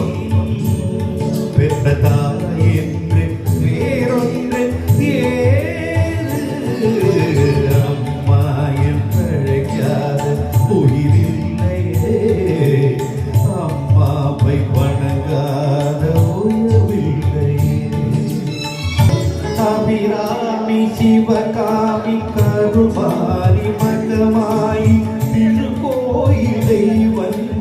தெய்வம் பெற்ற தாய் என்று வேறொன்று ஏது அம்மா என்றழைக்காத உயிரில்லையே அம்மாவை வணங்காத உயர்வில்லையே அபிராமி சிவகாமி கருமாரி மகமாயி திருக்கோயிலை வந்து